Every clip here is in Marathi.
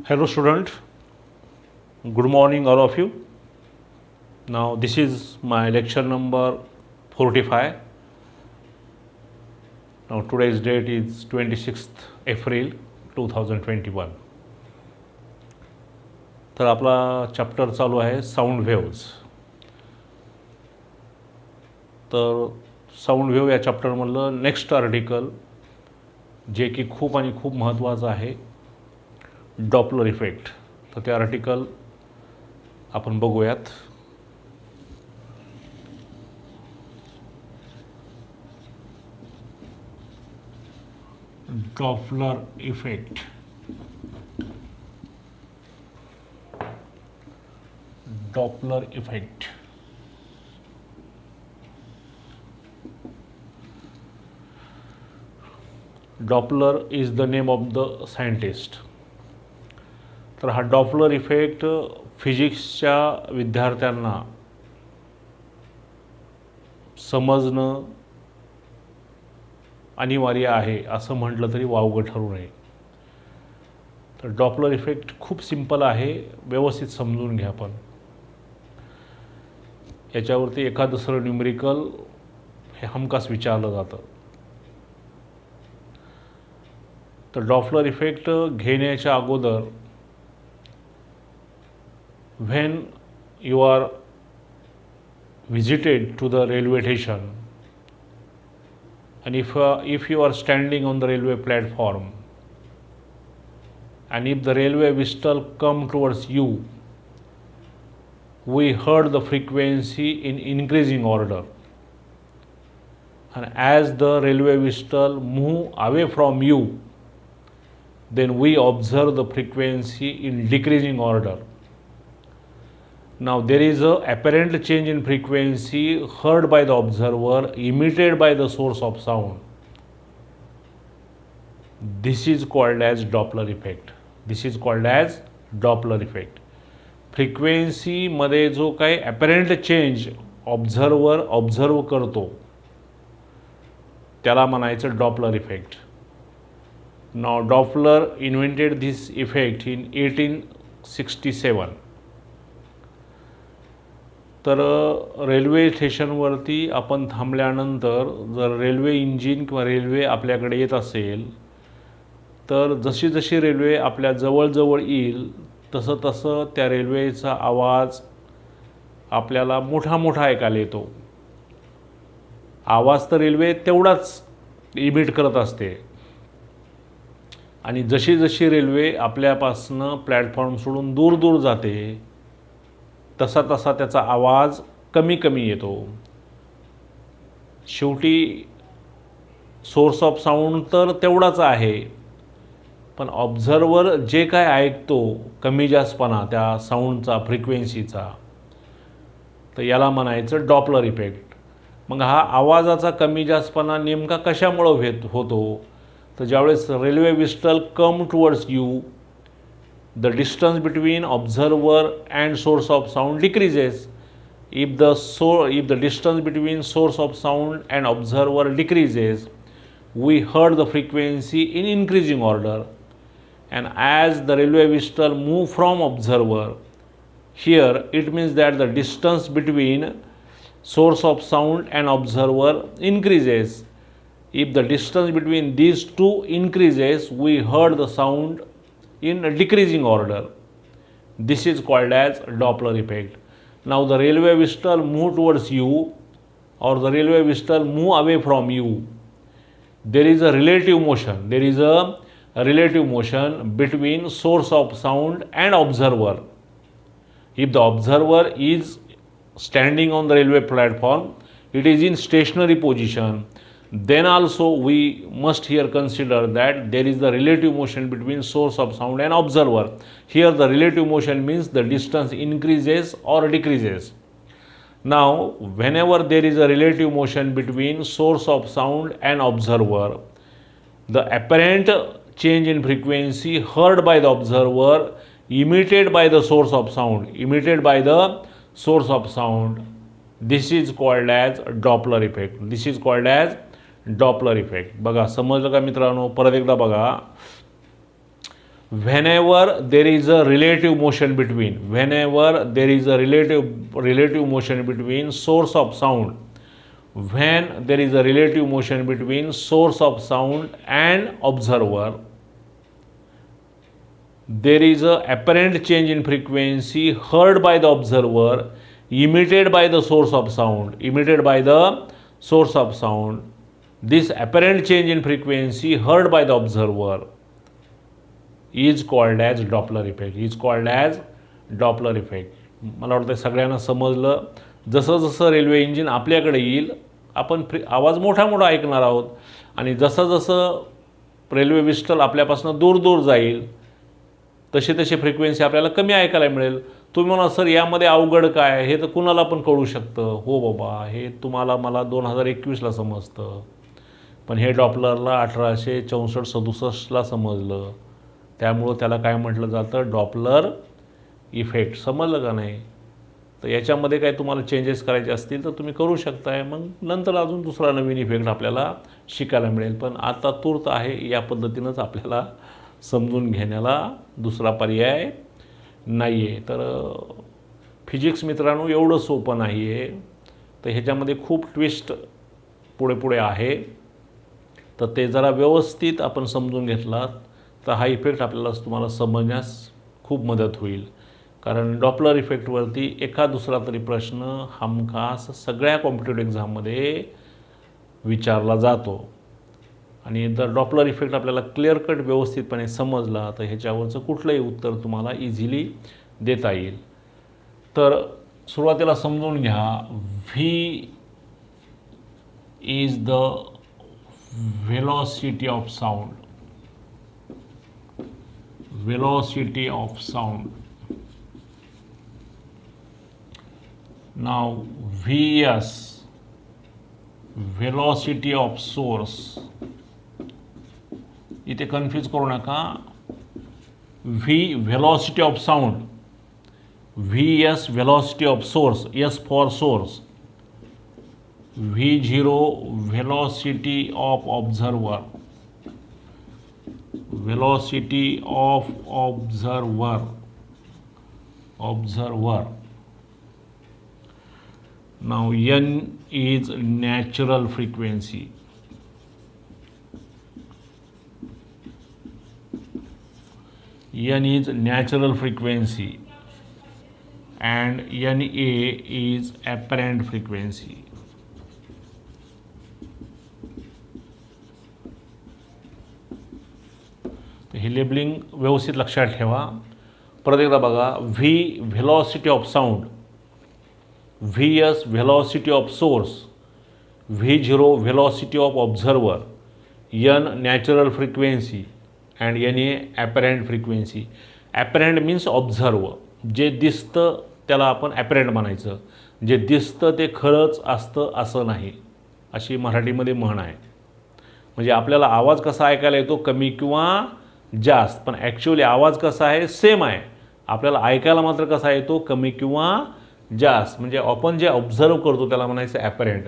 Hello student, good morning all of you. Now this is my lecture number 45. Now today's date is 26th April 2021. तर आपला चॅप्टर चालू आहे साऊंड वेव्ज. तर साऊंड वेव्ह या चॅप्टरमधलं नेक्स्ट आर्टिकल जे की खूप आणि खूप महत्त्वाचं आहे, डॉपलर इफेक्ट. तर ते आर्टिकल आपण बघूयात. Doppler effect. Doppler effect. Doppler is the name of the scientist. तर हा डॉपलर इफेक्ट फिजिक्सच्या विद्यार्थ्यांना समजणं अनिवार्य आहे असं म्हटलं तरी वावगं ठरू नये. तर डॉपलर इफेक्ट खूप सिंपल आहे, व्यवस्थित समजून घ्या. पण याच्यावरती एखाद दुसरं न्यूमेरिकल हे हमखास विचारलं जातं. तर डॉपलर इफेक्ट घेण्याच्या अगोदर when you are visited to the railway station and if you are standing on the railway platform and if the railway whistle come towards you, we heard the frequency in increasing order, and as the railway whistle move away from you, then we observe the frequency in decreasing order. Now there is a apparent change in frequency heard by the observer emitted by the source of sound. This is called as Doppler effect. This is called as Doppler effect. Frequency मध्ये जो काही apparent change ऑब्झर्वर ऑब्झर्व करतो त्याला म्हणायचं Doppler effect. Now Doppler invented this effect in 1867. तर रेल्वे स्टेशनवरती आपण थांबल्यानंतर जर रेल्वे इंजिन किंवा रेल्वे आपल्याकडे येत असेल तर जशी जशी रेल्वे आपल्या जवळजवळ येईल तसं तसं त्या रेल्वेचा आवाज आपल्याला मोठा मोठा ऐकायला येतो. आवाज तर रेल्वे तेवढाच इमिट करत असते आणि जशी जशी रेल्वे आपल्यापासनं प्लॅटफॉर्म सोडून दूर दूर जाते तसा तसा त्याचा आवाज कमी कमी येतो. शेवटी सोर्स ऑफ साऊंड तर तेवढाच आहे, पण ऑब्झर्वर जे काय ऐकतो कमी जास्तपणा त्या साऊंडचा फ्रिक्वेन्सीचा, तर याला म्हणायचं डॉपलर इफेक्ट. मग हा आवाजाचा कमी जास्तपणा नेमका कशामुळे होतो, तर ज्यावेळेस railway whistle come towards you, the distance between observer and source of sound decreases. If the distance between source of sound and observer decreases, we heard the frequency in increasing order, and as the railway whistle move from observer, here it means that the distance between source of sound and observer increases. If the distance between these two increases, we heard the sound in a decreasing order. This is called as Doppler effect. Now the railway whistle move towards you or the railway whistle move away from you. There is a relative motion. There is a relative motion between source of sound and observer. If the observer is standing on the railway platform, it is in stationary position. Then also we must here consider that there is the relative motion between source of sound and observer. Here the relative motion means the distance increases or decreases. Now whenever there is a relative motion between source of sound and observer, the apparent change in frequency heard by the observer emitted by the source of sound, this is called as Doppler effect. This is called as Doppler effect. बघा समजलं का मित्रांनो? परत एकदा बघा. whenever there is a relative motion between, whenever there is a relative motion between source of sound, when there is a relative motion between source of sound and observer, there is a apparent change in frequency heard by the observer emitted by the source of sound, emitted by the source of sound. This apparent change in frequency heard by the observer is called as Doppler effect, is called as Doppler effect. मला वाटतं सगळ्यांना समजलं. जसं जसं रेल्वे इंजिन आपल्याकडे येईल आपण आवाज मोठा मोठा ऐकणार आहोत आणि जसं जसं रेल्वे विस्टल आपल्यापासून दूर दूर जाईल तसे तसे फ्रिक्वेन्सी आपल्याला कमी ऐकायला मिळेल. तुम्ही म्हणा सर यामध्ये अवघड काय, हे तर कुणाला पण कळू शकतं. हो बाबा, हे तुम्हाला मला 2021ला समजतं, पण हे डॉपलरला 1864-67ला समजलं. त्यामुळं त्याला काय म्हटलं जातं, डॉपलर इफेक्ट. समजलं का नाही? तर याच्यामध्ये काय तुम्हाला चेंजेस करायचे असतील तर तुम्ही करू शकताय. मग नंतर अजून दुसरा नवीन इफेक्ट आपल्याला शिकायला मिळेल. पण आता तूर्त आहे या पद्धतीनंच आपल्याला समजून घेण्याला दुसरा पर्याय नाही आहे. तर फिजिक्स मित्रांनो एवढं सोपं नाही आहे. तर ह्याच्यामध्ये खूप ट्विस्ट पुढे पुढे आहे. तर ते जरा व्यवस्थित आपण समजून घेतलात तर हा इफेक्ट आपल्याला तुम्हाला समजण्यास खूप मदत होईल. कारण डॉपलर इफेक्टवरती एका दुसरा तरी प्रश्न हमखास सगळ्या कॉम्पिटेटिव्ह एक्झाममध्ये विचारला जातो. आणि जर डॉपलर इफेक्ट आपल्याला क्लिअर कट व्यवस्थितपणे समजला तर ह्याच्यावरचं कुठलंही उत्तर तुम्हाला इझिली देता येईल. तर सुरुवातीला समजून घ्या, V is the velocity of sound, velocity of sound. Now Vs, velocity of source. इथे कन्फ्यूज करू नका. V velocity of sound, Vs velocity of source, S for source. V0 velocity of observer, velocity of observer. Now n is natural frequency. N is natural frequency and Na is apparent frequency. हे लेबलिंग व्यवस्थित लक्षात ठेवा. परत एकदा बघा, V velocity of sound, VS velocity of source, V0 velocity of observer, N natural frequency and Na apparent frequency. Apparent means observe, जे दिसतं त्याला आपण ॲपरंट म्हणायचं. जे दिसतं ते खरंच असतं असं नाही, अशी मराठीमध्ये म्हण आहे. म्हणजे आपल्याला आवाज कसा ऐकायला येतो, कमी किंवा जास्त, पण ॲक्च्युअली आवाज कसा आहे, सेम आहे. आपल्याला ऐकायला मात्र कसा येतो, कमी किंवा जास्त. म्हणजे आपण जे ऑब्झर्व करतो त्याला म्हणायचं apparent.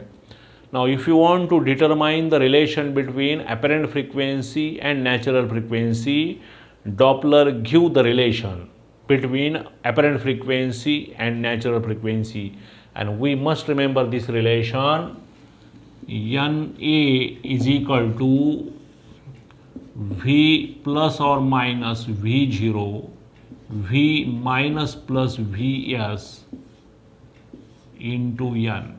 Now if you want to determine the relation between apparent frequency and natural frequency, Doppler give the relation between apparent frequency and natural frequency. And we must remember this relation. Na is equal to V plus or minus V0, V minus plus Vs into N.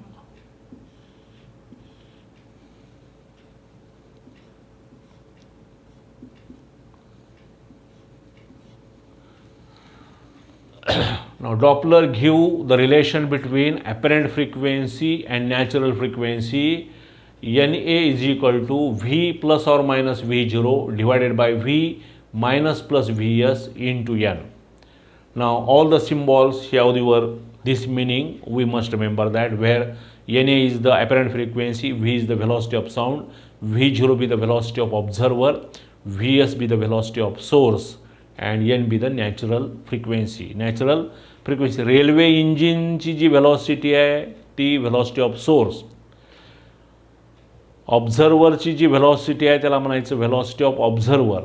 Now Doppler give the relation between apparent frequency and natural frequency. Na is equal to V plus or minus V0 divided by V minus plus Vs into N. Now all the symbols have this meaning. We must remember that, where Na is the apparent frequency, V is the velocity of sound, V0 be the velocity of observer, Vs be the velocity of source, and N be the natural frequency. Natural frequency. Railway इंजिनची जी velocity आहे ती velocity of source. ऑब्झर्वरची जी व्हेलॉसिटी आहे त्याला म्हणायचं velocity of observer.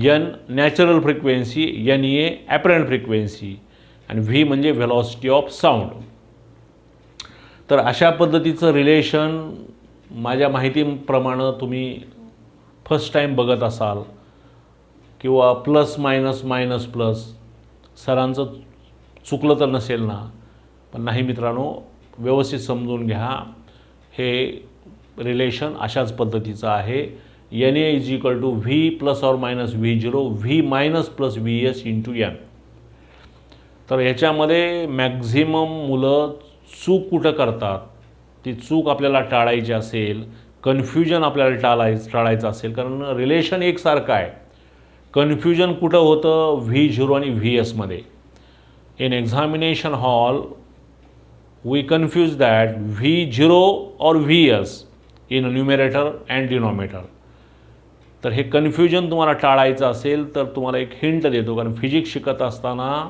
N natural frequency, N A apparent frequency आणि व्ही म्हणजे व्हेलॉसिटी ऑफ साऊंड. तर अशा पद्धतीचं रिलेशन माझ्या माहितीप्रमाणे तुम्ही फर्स्ट टाईम बघत असाल किंवा प्लस मायनस मायनस प्लस, सरांचं चुकलं तर नसेल ना, पण नाही मित्रांनो, व्यवस्थित समजून घ्या. हे रिलेशन अशाच पद्धतीचं आहे. N A is equal to V plus or minus V zero, V minus plus V S into N. तर ह्याच्यामध्ये मॅक्झिमम मुलं चूक कुठं करतात, ती चूक आपल्याला टाळायची असेल, कन्फ्युजन आपल्याला टाळायचं असेल, कारण रिलेशन एकसारखं आहे. कन्फ्युजन कुठं होतं, व्ही झिरो आणि व्ही एसमध्ये. In examination hall we confuse that V zero और V S in numerator and denominator. तर हे कन्फ्युजन तुम्हाला टाळायचं असेल तर तुम्हाला एक हिंट देतो, कारण फिजिक्स शिकत असताना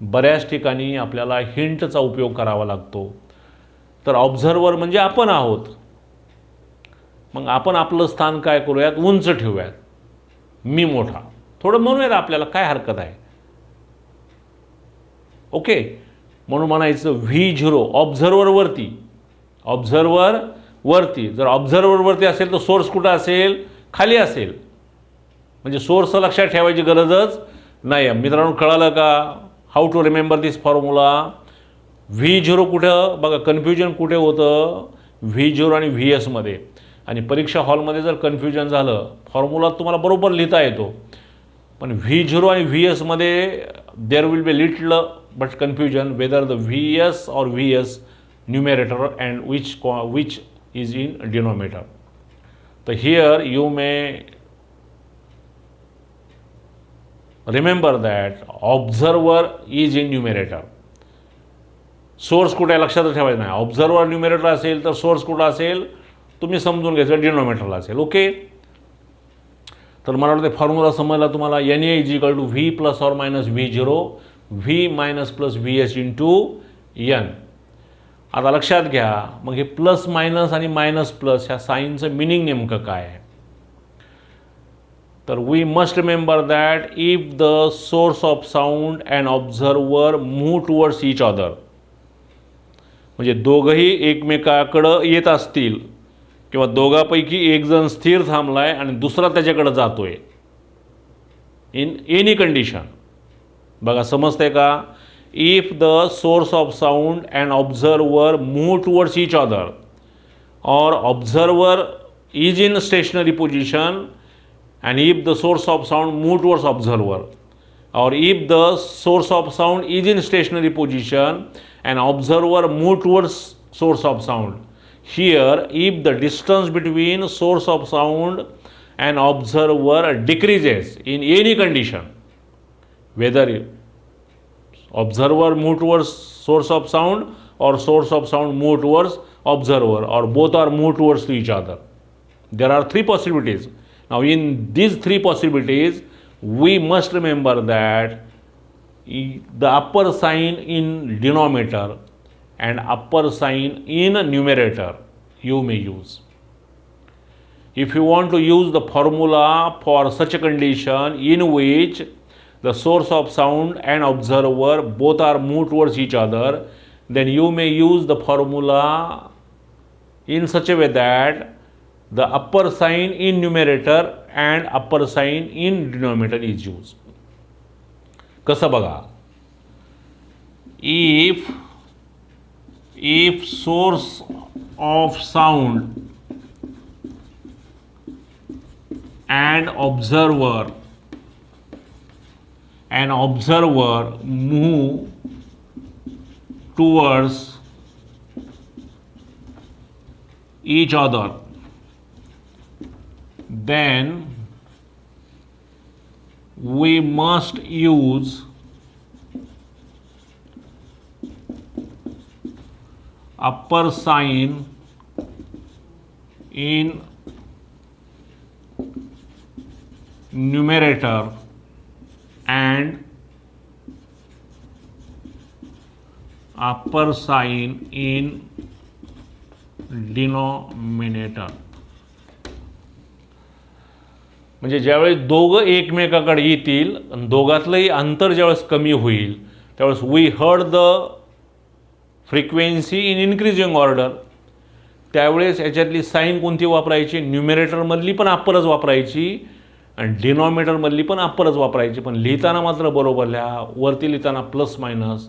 बऱ्याच ठिकाणी आपल्याला हिंटचा उपयोग करावा लागतो. तर ऑब्झर्वर म्हणजे आपण आहोत. मग आपण आपलं स्थान काय करूयात, उंच ठेवूयात, मी मोठा थोडं म्हणूयात, आपल्याला काय हरकत आहे. ओके, म्हणून म्हणायचं व्ही झिरो ऑब्झर्वरवरती, ऑब्झर्वरवरती. जर ऑब्झर्वरवरती असेल तर सोर्स कुठं असेल, खाली असेल. म्हणजे सोर्स लक्षात ठेवायची गरजच नाही. मित्रांनो कळालं का how to remember this formula. V zero कुठं बघा, कन्फ्युजन कुठे होतं, व्ही झिरो आणि व्ही एसमध्ये. आणि परीक्षा हॉलमध्ये जर कन्फ्युजन झालं, फॉर्म्युला तुम्हाला बरोबर लिहिता येतो, पण व्ही झिरो आणि व्ही एसमध्ये there will be little but confusion whether the V S और V S numerator and which is in denominator. तर here you may remember that observer is in numerator. Source कुठे लक्षात ठेवायचं नाही. ऑब्झर्वर न्यूमेरेटर असेल तर सोर्स कुठं असेल तुम्ही समजून घ्यायचं, डिनोमिनेटरला असेल. ओके, तर मला वाटतं फॉर्म्युला समजला तुम्हाला. N A is equal to V plus or minus V zero, V minus plus V S into N. आता लक्षात घ्या, मग हे प्लस मायनस आणि मायनस प्लस ह्या साईनचं मिनिंग नेमकं काय आहे. तर we must remember that if the source of sound and observer move towards each other, म्हणजे दोघंही एकमेकाकडं येत असतील किंवा दोघांपैकी एक जण स्थिर थांबलाय आणि दुसरा त्याच्याकडे जातोय, इन एनी कंडिशन. बघा समजतंय का. If the source of sound and observer move towards each other और observer is in stationary position and if the source of sound move towards observer, or if the source of sound is in stationary position and observer move towards source of sound, here if the distance between source of sound and observer decreases in any condition, whether observer move towards source of sound or source of sound move towards observer or both are move towards each other, there are three possibilities. Now in these three possibilities we must remember that the upper sign in denominator and upper sign in numerator you may use. If you want to use the formula for such a condition in which the source of sound and observer both are moved towards each other, then you may use the formula in such a way that the upper sign in numerator and upper sign in denominator is used. कसं बघा, if source of sound and observer move towards each other, then we must use upper sign in numerator and upper sign in denominator. म्हणजे ज्यावेळेस दोघं एकमेकाकडे येतील आणि दोघातलंही अंतर ज्यावेळेस कमी होईल त्यावेळेस we heard the frequency in increasing order. त्यावेळेस याच्यातली साईन कोणती वापरायची, न्यूमिरेटरमधली पण अप्परच वापरायची आणि डिनॉमिनेटरमधली पण अप्परच वापरायची. पण लिहिताना मात्र बरोबर लिहा, वरती लिहिताना प्लस मायनस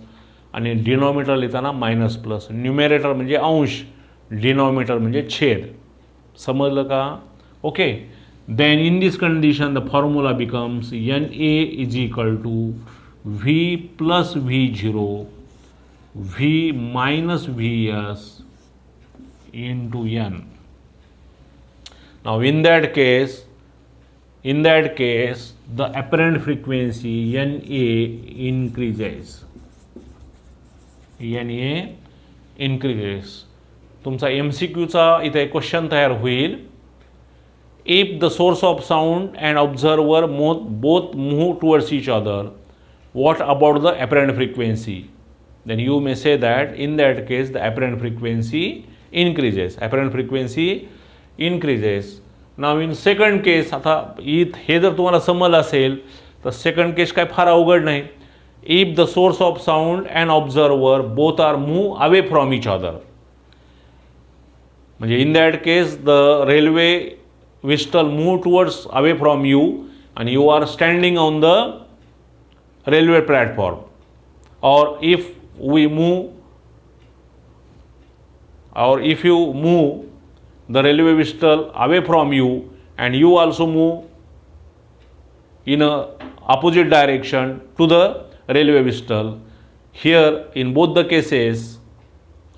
आणि डिनॉमिनेटर लिहिताना मायनस प्लस. न्यूमिरेटर म्हणजे अंश, डिनॉमिनेटर म्हणजे छेद. समजलं का? Okay. Then in this condition the formula becomes NA is equal to V plus V0 V minus Vs into n. Now in that case the apparent frequency NA increases. तुमचा MCQचा इथे क्वेश्चन तयार होईल. If the source of sound and observer both move towards each other, what about the apparent frequency? Then you may say that in that case the apparent frequency increases. Apparent frequency increases. Now in second case, आता हे जर तुम्हाला समजलं असेल तर सेकंड केस काय फार अवघड नाही. If the source of sound and observer both are move away from each other, म्हणजे in that case the railway whistle move towards away from you and you are standing on the railway platform, or if you move the railway whistle away from you and you also move in a opposite direction to the railway whistle, here in both the cases,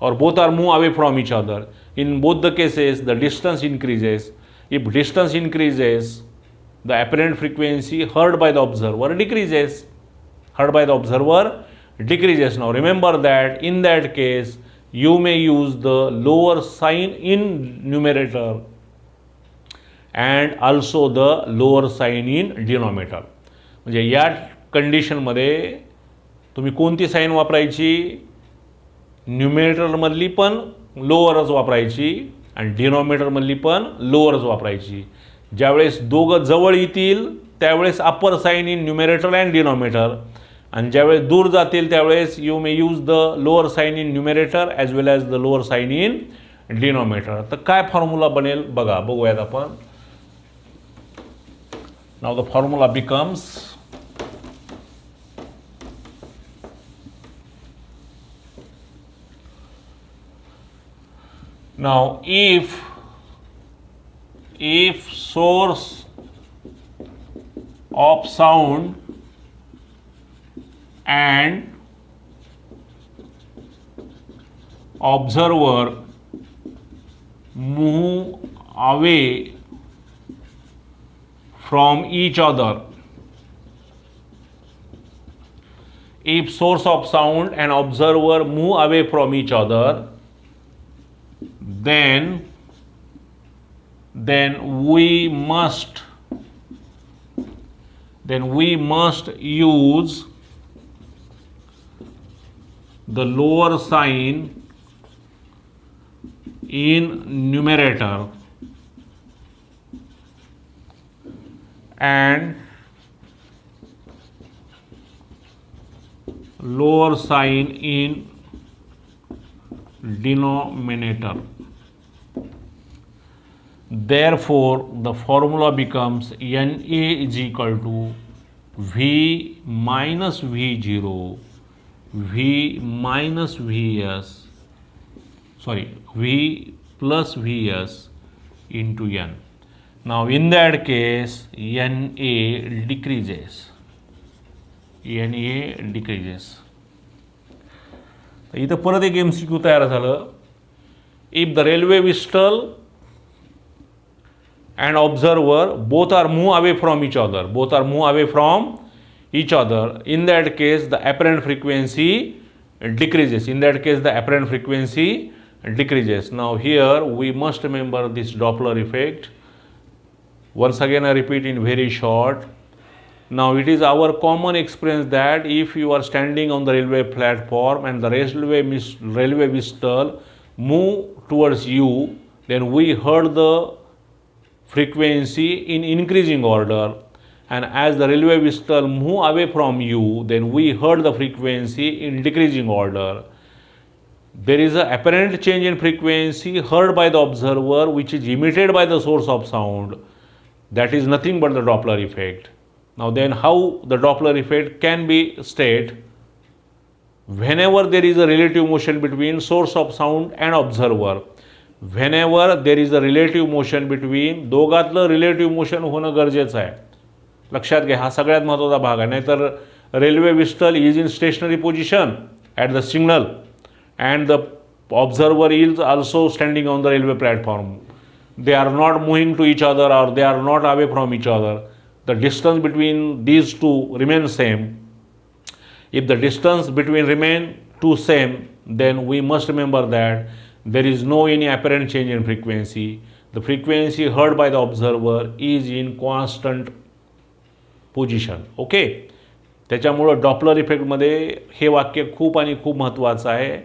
or both are move away from each other, in both the cases the distance increases. If distance increases, the apparent frequency heard by the observer decreases. Now remember that in that case you may use the lower sign in numerator and also the lower sign in denominator. म्हणजे या कंडिशनमध्ये तुम्ही कोणती साईन वापरायची, न्यूमिरेटरमधली पण लोअरच वापरायची आणि डिनॉमिनेटरमधली पण लोअरच वापरायची. ज्यावेळेस दोघं जवळ येतील त्यावेळेस upper sine in numerator and denominator, आणि ज्यावेळेस दूर जातील त्यावेळेस you may use the lower sign in numerator as well as the lower sign in denominator. तर काय फॉर्म्युला बनेल बघूयात आपण. नाव the formula becomes now if source of sound and observer move away from each other, if source of sound and observer move away from each other, then we must use the lower sign in numerator and lower sign in denominator. Therefore the formula becomes NA is equal to V minus V0 V minus Vs, sorry, V plus Vs into n. Now in that case NA decreases. इथं परत एक MCQ तयार झालं. If the railway whistle and observer both are move away from each other, in that case the apparent frequency decreases. Now here we must remember this Doppler effect. Once again I repeat in very short. Now it is our common experience that if you are standing on the railway platform and the railway whistle move towards you, then we heard the frequency in increasing order, and as the railway whistle move away from you, then we heard the frequency in decreasing order. There is an apparent change in frequency heard by the observer which is emitted by the source of sound. That is nothing but the Doppler effect. Now then, how the Doppler effect can be stated? Whenever there is a relative motion between source of sound and observer, whenever there is a relative motion between, दोघातलं रिलेटिव्ह मोशन होणं गरजेचं आहे. लक्षात घ्या, हा सगळ्यात महत्त्वाचा भाग आहे. नाहीतर railway whistle is in stationary position at the signal and the observer is also standing on the railway platform. They are not moving to each other or they are not away from each other. The distance between these two remains same. If the distance between remain two same, then we must remember that there is no any apparent change in frequency. The frequency heard by the observer is in constant position. Okay. त्याच्यामुळं डॉपलर इफेक्टमध्ये हे वाक्य खूप आणि खूप महत्त्वाचं आहे.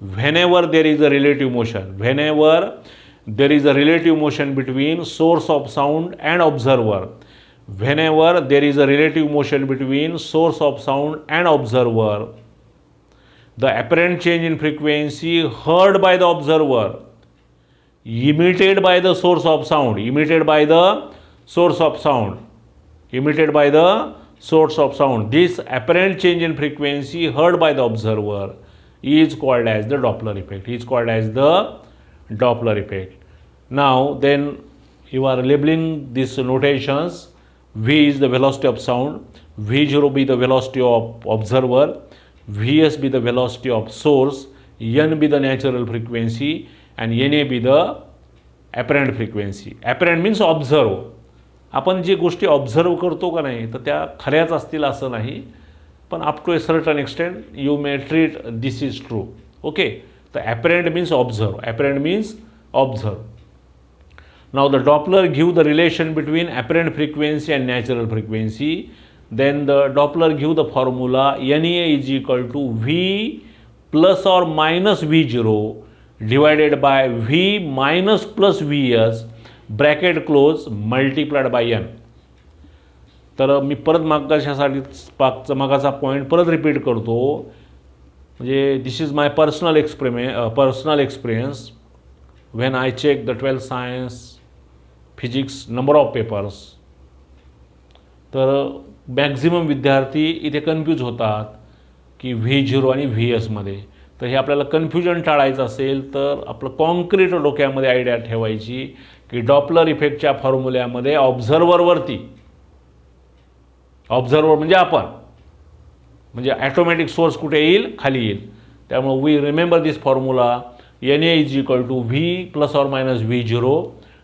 Whenever there is a relative motion, whenever there is a relative motion between source of sound and observer, whenever there is a relative motion between source of sound and observer, the apparent change in frequency heard by the observer, emitted by the source of sound, emitted by the source of sound, emitted by the source of sound. This apparent change in frequency heard by the observer is called as the Doppler effect. Is called as the Doppler effect. Now then, you are labeling these notations. V is the velocity of sound, V0 be the velocity of observer, Vs be the velocity of source, N be the natural frequency, and Na be the apparent frequency. Apparent means observe. आपण जी गोष्टी ऑब्झर्व करतो का नाही तर त्या खऱ्याच असतील असं नाही, पण up to a certain extent you may treat this is true. Okay. तर apparent means observe, apparent means observe. Now the Doppler give the relation between apparent frequency and natural frequency. Then the Doppler give the formula NA is equal to V plus और minus V0 divided by V minus plus VS bracket close multiplied by n. तर मी परत मागाचा पॉईंट परत रिपीट करतो. म्हणजे this is my personal experience when I check the 12th science physics number of papers. तर मॅक्झिमम विद्यार्थी इथे कन्फ्यूज होतात की V0 आणि VSमध्ये. तर हे आपल्याला कन्फ्युजन टाळायचं असेल तर आपलं कॉन्क्रीट डोक्यामध्ये आयडिया ठेवायची की डॉपलर इफेक्टच्या फॉर्म्युल्यामध्ये ऑब्झर्वरवरती, ऑब्झर्वर म्हणजे आपण, म्हणजे ॲटोमॅटिक सोर्स कुठे येईल, खाली येईल. त्यामुळे we remember this formula NA is equal to V plus और minus V0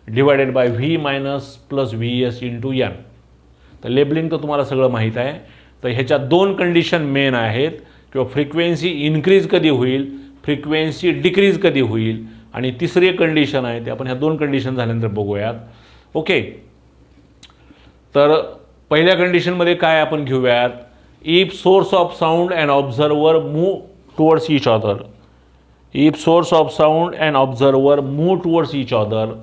divided by V minus plus VS into N. तर लेबलिंग तर तुम्हाला सगळं माहीत आहे. तर ह्याच्या दोन कंडिशन मेन आहेत, किंवा फ्रिक्वेन्सी इन्क्रीज कधी होईल, फ्रिक्वेन्सी डिक्रीज कधी होईल, आणि तिसरी कंडिशन आहे ते आपण ह्या दोन कंडिशन झाल्यानंतर बघूयात. ओके. तर पहिल्या कंडिशनमध्ये काय आपण घेऊयात, if source of sound and observer move towards each other, if source of sound and observer move towards each other,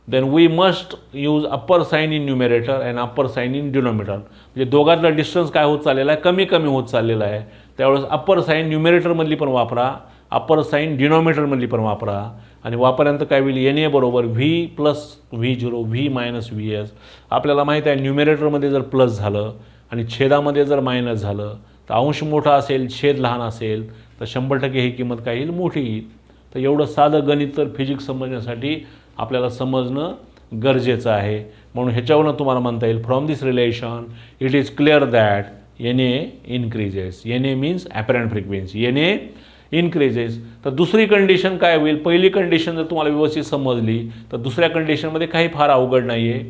then we must use upper sign in numerator and upper sign in denominator. म्हणजे दोघातला डिस्टन्स काय होत चाललेला आहे, कमी कमी होत चाललेला आहे. त्यावेळेस अप्पर साईन न्यूमिरेटरमधली पण वापरा, अप्पर साईन डिनॉमिनेटरमधली पण वापरा, आणि वापरल्यानंतर काय होईल, NA बरोबर V plus V0 V minus VS. आपल्याला माहीत आहे न्यूमिरेटरमध्ये जर प्लस झालं आणि छेदामध्ये जर मायनस झालं तर अंश मोठा असेल, छेद लहान असेल तर 100% ही किंमत काय येईल, मोठी येईल. तर एवढं साधं गणित तर फिजिक्स समजण्यासाठी आपल्याला समजणं गरजेचं आहे. म्हणून ह्याच्यावरून तुम्हाला म्हणता येईल from this relation it is clear that NA increases. NA means apparent frequency, NA increases. तर दुसरी कंडिशन काय होईल, पहिली कंडिशन जर तुम्हाला व्यवस्थित समजली तर दुसऱ्या कंडिशनमध्ये काही फार अवघड नाही आहे.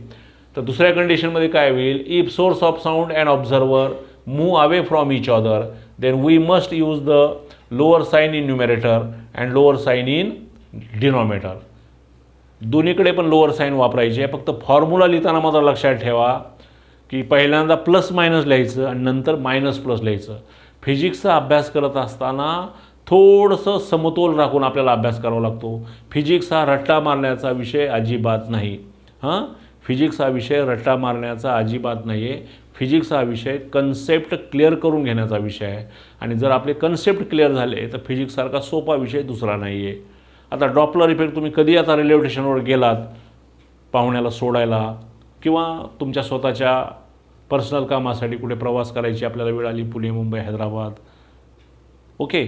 तर दुसऱ्या कंडिशनमध्ये काय होईल, if source of sound and observer move away from each other then we must use the lower sign in numerator and lower sign in denominator. दोन्हीकडे पण लोअर साईन वापरायची आहे. फक्त फॉर्म्युला लिहिताना मात्र लक्षात ठेवा की पहिल्यांदा प्लस मायनस लिहायचं आणि नंतर मायनस प्लस लिहायचं. फिजिक्सचा अभ्यास करत असताना थोडंसं समतोल राखून आपल्याला अभ्यास करावा लागतो. फिजिक्स हा रट्टा मारण्याचा विषय अजिबात नाही. फिजिक्स हा विषय रट्टा मारण्याचा अजिबात नाही आहे. फिजिक्स हा विषय कन्सेप्ट क्लिअर करून घेण्याचा विषय आहे. आणि जर आपले कन्सेप्ट क्लिअर झाले तर फिजिक्ससारखा सोपा विषय दुसरा नाही आहे. आता डॉपलर इफेक्ट तुम्ही कधी आता रेल्वे स्टेशनवर गेलात पाहुण्याला सोडायला किंवा तुमच्या स्वतःच्या पर्सनल कामासाठी कुठे प्रवास करायची आपल्याला वेळ आली, पुणे, मुंबई, हैदराबाद, ओके,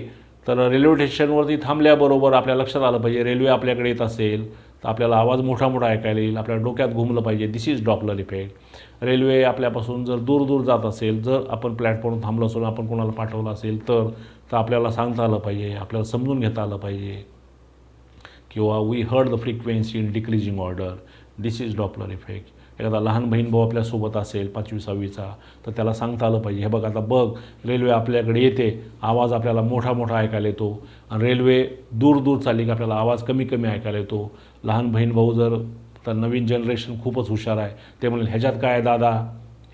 तर रेल्वे स्टेशनवरती थांबल्याबरोबर आपल्या लक्षात आलं पाहिजे रेल्वे आपल्याकडे येत असेल तर आपल्याला आवाज मोठा मोठा ऐकायला येईल, आपल्या डोक्यात घुमलं पाहिजे. दिस इज डॉपलर इफेक्ट. रेल्वे आपल्यापासून जर दूर दूर जात असेल, जर आपण प्लॅटफॉर्म थांबलो असून आपण कोणाला पाठवलं असेल तर आपल्याला सांगता आलं पाहिजे, आपल्याला समजून घेता आलं पाहिजे. किंवा we heard the frequency in decreasing order. This is Doppler effect. एखादा लहान बहीण भाऊ आपल्यासोबत असेल 5वी 6वीचा तर त्याला सांगता आलं पाहिजे, हे बघ आता बघ रेल्वे आपल्याकडे येते, आवाज आपल्याला मोठा मोठा ऐकायला येतो, आणि रेल्वे दूर दूर चालली की आपल्याला आवाज कमी कमी ऐकायला येतो. लहान बहीण भाऊ जर तर नवीन जनरेशन खूपच हुशार आहे, ते म्हणेल ह्याच्यात काय आहे दादा,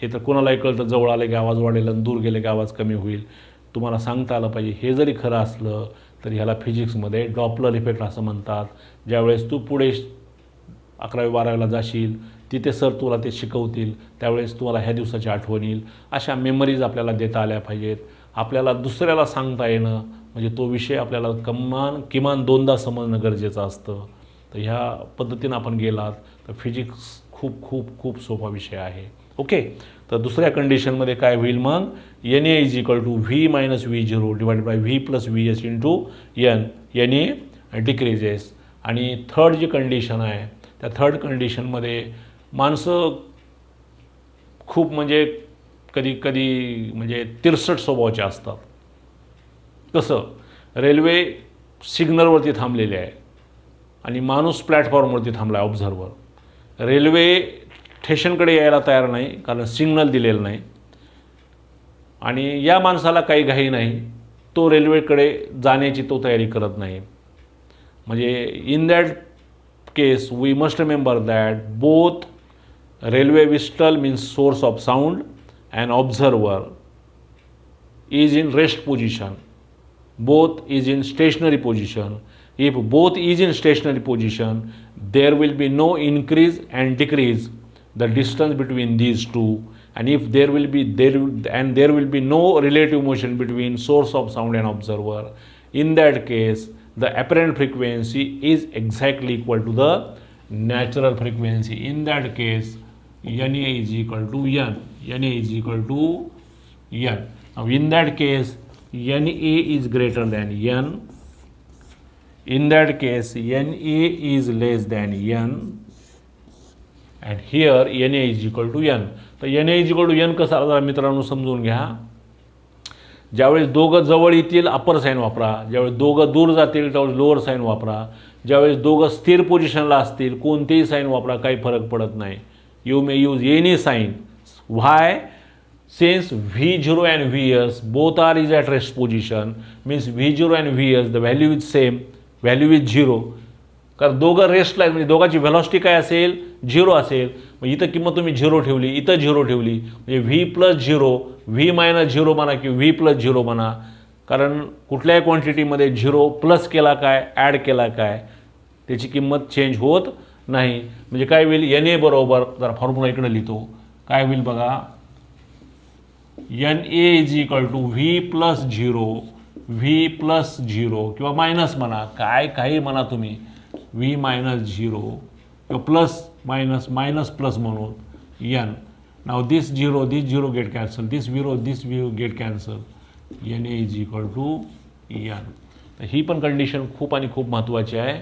हे तर कोणालाही कळतं, जवळ आले की आवाज वाढेल आणि दूर गेले की आवाज कमी होईल. तुम्हाला सांगता आलं पाहिजे. हे जरी खरं असलं तर ह्याला फिजिक्समध्ये डॉपलर इफेक्ट असं म्हणतात. ज्यावेळेस तू पुढे 11वी 12वीला जाशील तिथे सर तुला ते शिकवतील, त्यावेळेस तुम्हाला ह्या दिवसाची आठवण येईल. अशा मेमरीज आपल्याला देता आल्या पाहिजेत. आपल्याला दुसऱ्याला सांगता येणं म्हणजे तो विषय आपल्याला किमान 2दा समजणं गरजेचं असतं. तर ह्या पद्धतीनं आपण गेलात तर फिजिक्स खूप खूप खूप सोपा विषय आहे. ओके, तर दुसऱ्या कंडिशनमध्ये काय होईल मग, NA is equal to V minus V0 divided by V plus VS into N. NA decreases. आणि थर्ड जी कंडिशन आहे त्या थर्ड कंडिशनमध्ये माणसं खूप म्हणजे कधी कधी म्हणजे तिरसट स्वभावाचे असतात. कसं, रेल्वे सिग्नलवरती थांबलेले आहे आणि माणूस प्लॅटफॉर्मवरती थांबला आहे ऑब्झर्वर. रेल्वे स्टेशनकडे यायला तयार नाही कारण सिग्नल दिलेलं नाही, आणि या माणसाला काही घाई नाही, तो रेल्वेकडे जाण्याची तो तयारी करत नाही. म्हणजे in that case we must remember that both railway whistle means source of sound and observer is in rest position, both is in stationary position. If both is in stationary position there will be no increase and decrease the distance between these two, and if there will be no relative motion between source of sound and observer, in that case the apparent frequency is exactly equal to the natural frequency. In that case NA is equal to N. NA is equal to N. Now in that case NA is greater than N. In that case NA is less than N. And here NA is equal to N. तर NA is equal to N कसं जरा मित्रांनो समजून घ्या. ज्यावेळेस दोघं जवळ येतील अपर साईन वापरा, ज्यावेळेस दोघं दूर जातील त्यावेळेस लोअर साईन वापरा, ज्यावेळेस दोघं स्थिर पोझिशनला असतील कोणतेही साईन वापरा, काही फरक पडत नाही. You may use any sign. Why? Since V0 and Vs both are is at rest position, means V0 and Vs the value is same, value is 0. कारण दोघं रेस्टला म्हणजे दोघांची व्हेलॉसिटी काय असेल, 0 असेल. मग इथं किंमत तुम्ही 0 ठेवली, इथं 0 ठेवली, म्हणजे V प्लस 0, V मायनस 0 म्हणा किंवा V प्लस 0 म्हणा. कारण कुठल्याही क्वांटिटीमध्ये 0 प्लस केला काय, ॲड केला काय, त्याची किंमत चेंज होत नाही. म्हणजे काय होईल, NA बरोबर, जरा फॉर्म्युला इकडे लिहितो, काय होईल बघा, NA is equal to V plus 0, V plus 0 किंवा मायनस म्हणा, काही म्हणा तुम्ही, V मायनस 0 किंवा प्लस मायनस मायनस प्लस म्हणून N. Now this 0 get cancel, this 0 get cancel, NA is equal to N. तर ही पण कंडिशन खूप आणि खूप महत्त्वाची आहे.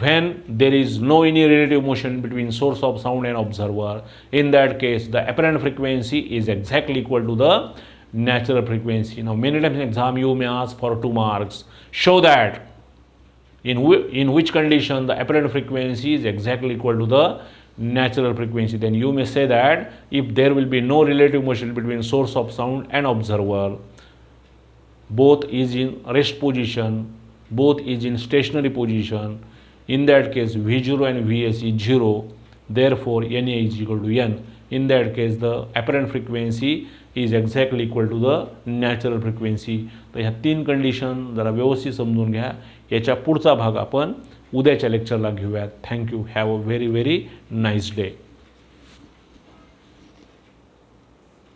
When there is no any relative motion between source of sound and observer, in that case the apparent frequency is exactly equal to the natural frequency. Now many times in exam you may ask for 2 marks, show that in which condition the apparent frequency is exactly equal to the natural frequency. Then you may say that if there will be no relative motion between source of sound and observer, both is in rest position, both is in stationary position, in that case V0 and Vs is 0, therefore NA is equal to N. In that case the apparent frequency is exactly equal to the natural frequency. तर ह्या 3 कंडिशन जरा व्यवस्थित समजून घ्या. याच्या पुढचा भाग आपण उद्याच्या लेक्चरला घेऊयात. Thank you. Have a very very nice day.